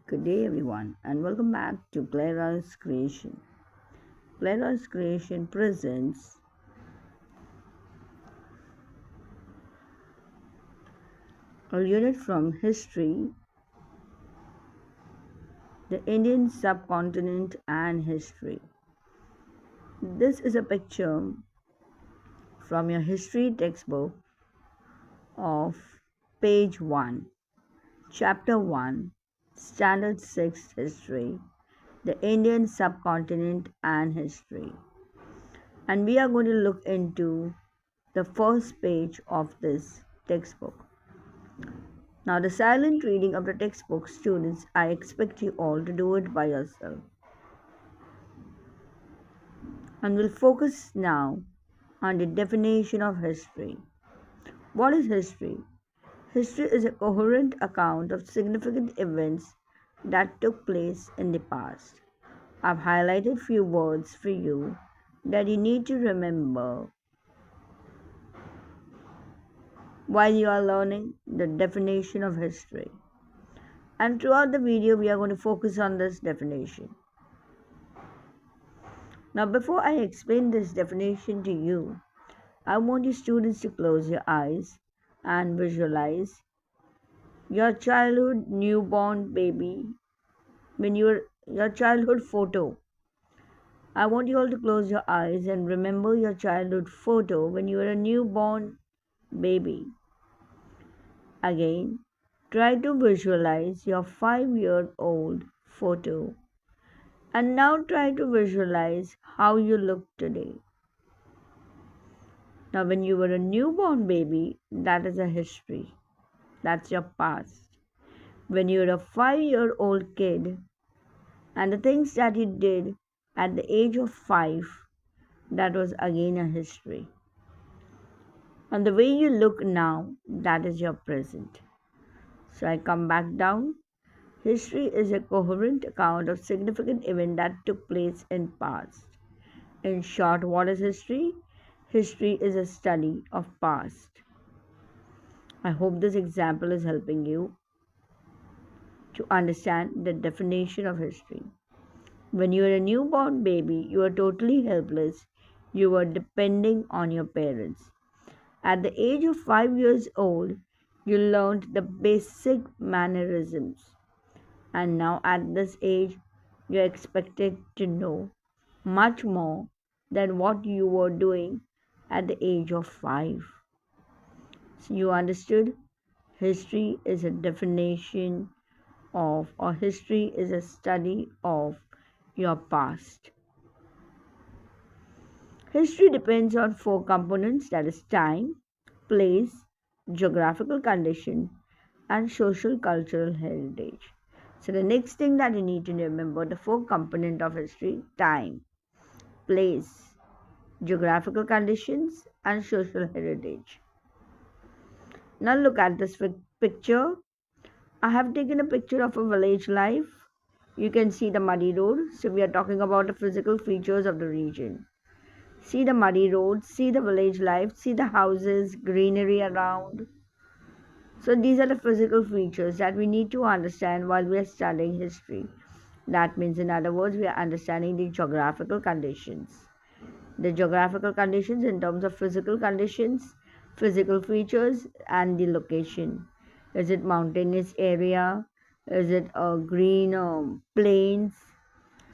Good day, everyone, and welcome back to Clara's Creation. Clara's Creation presents a unit from History, the Indian subcontinent, and history. This is a picture from your history textbook of page 1, chapter 1, standard 6 history, the Indian subcontinent and history. And we are going to look into the first page of this textbook. Now, the silent reading of the textbook, students, I expect you all to do it by yourself. And we'll focus now on the definition of history. What is history? History is a coherent account of significant events that took place in the past. I've highlighted few words for you that you need to remember while you are learning the definition of history. And throughout the video, we are going to focus on this definition. Now, before I explain this definition to you, I want you students to close your eyes and visualize your childhood newborn baby when your childhood photo. I want you all to close your eyes and remember your childhood photo when you were a newborn baby. Again, try to visualize your 5-year-old photo. And now try to visualize how you look today. Now, when you were a newborn baby, that is a history. That's your past. When you were a 5-year-old kid and the things that you did at the age of 5, that was again a history. And the way you look now, that is your present. So I come back down. History is a coherent account of significant event that took place in past. In short, what is history? History is a study of past. I hope this example is helping you to understand the definition of history. When you were a newborn baby, you were totally helpless. You were depending on your parents. At the age of 5 years old, you learned the basic mannerisms. And now at this age, you're expected to know much more than what you were doing at the age of 5. So you understood? History is a definition of, or history is a study of your past. History depends on 4 components, that is time, place, geographical condition, and social cultural heritage. So the next thing that you need to remember, the 4 component of history: time, place, geographical conditions, and social heritage. Now look at this picture. I have taken a picture of a village life. You can see the muddy road. So we are talking about the physical features of the region. See the muddy road, see the village life, see the houses, greenery around. So these are the physical features that we need to understand while we are studying history. That means, in other words, we are understanding the geographical conditions. The geographical conditions in terms of physical conditions, physical features, and the location. Is it mountainous area? Is it a green plains?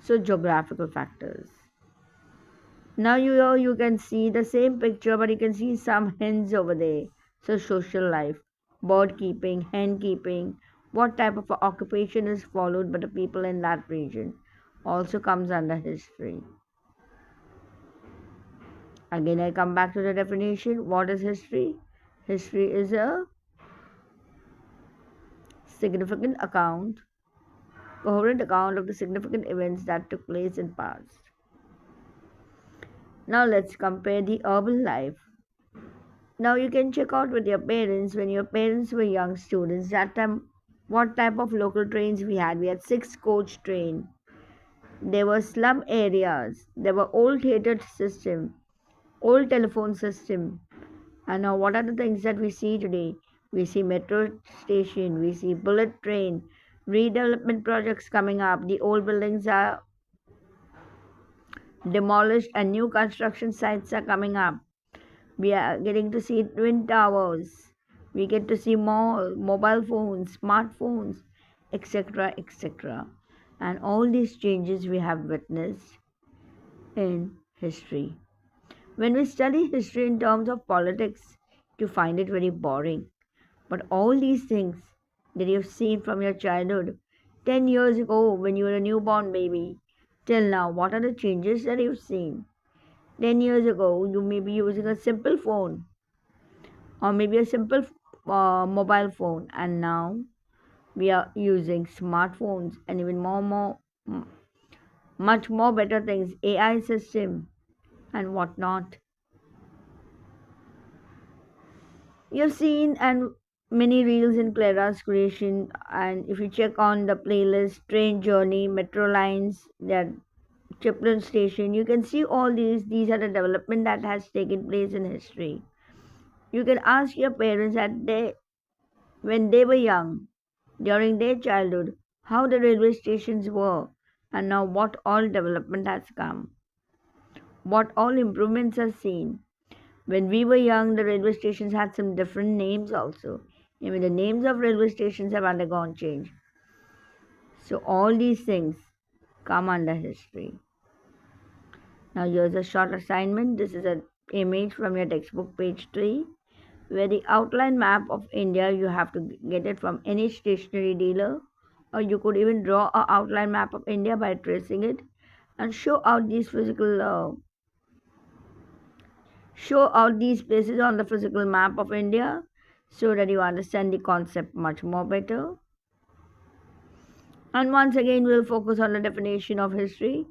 So geographical factors. Now you can see the same picture, but you can see some hens over there. So social life, bird keeping, hen keeping, what type of occupation is followed by the people in that region also comes under history. Again, I come back to the definition. What is history? History is a significant account, coherent account of the significant events that took place in past. Now let's compare the urban life. Now you can check out with your parents when your parents were young students. That time, what type of local trains we had? We had 6-coach train. There were slum areas. There were old theatre system, old telephone system. And now what are the things that we see today? We see metro station, we see bullet train, Redevelopment projects coming up. The old buildings are demolished and new construction sites are coming up. We are getting to see twin towers. We get to see more mobile phones, smartphones, etc., etc. And all these changes we have witnessed in history. When we study history in terms of politics, you find it very boring. But all these things that you've seen from your childhood, 10 years ago when you were a newborn baby, till now, what are the changes that you've seen? 10 years ago, you may be using a simple phone or maybe a simple mobile phone, and now we are using smartphones and even much more better things, AI system and whatnot. You've seen and many reels in Clara's creation, and if you check on the playlist, train journey, metro lines, that Chipland station, you can see all these. These are the development that has taken place in history. You can ask your parents that when they were young, during their childhood, how the railway stations were, and now what all development has come, what all improvements are seen. When we were young, the railway stations had some different names also. Even the names of railway stations have undergone change. So all these things come under history. Now here's a short assignment. This is an image from your textbook, page 3, where the outline map of India, you have to get it from any stationery dealer, or you could even draw a outline map of India by tracing it and show out these places on the physical map of India so that you understand the concept much more better. And once again, we'll focus on the definition of history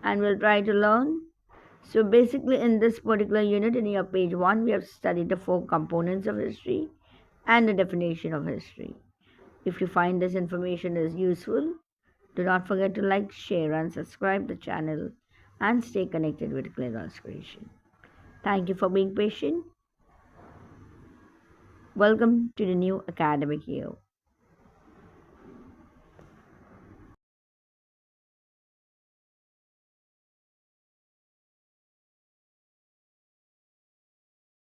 and we'll try to learn. So, basically, in this particular unit, in your page 1, we have studied the 4 components of history and the definition of history. If you find this information is useful, do not forget to like, share, and subscribe the channel and stay connected with Clara's Creation. Thank you for being patient. Welcome to the new academic year.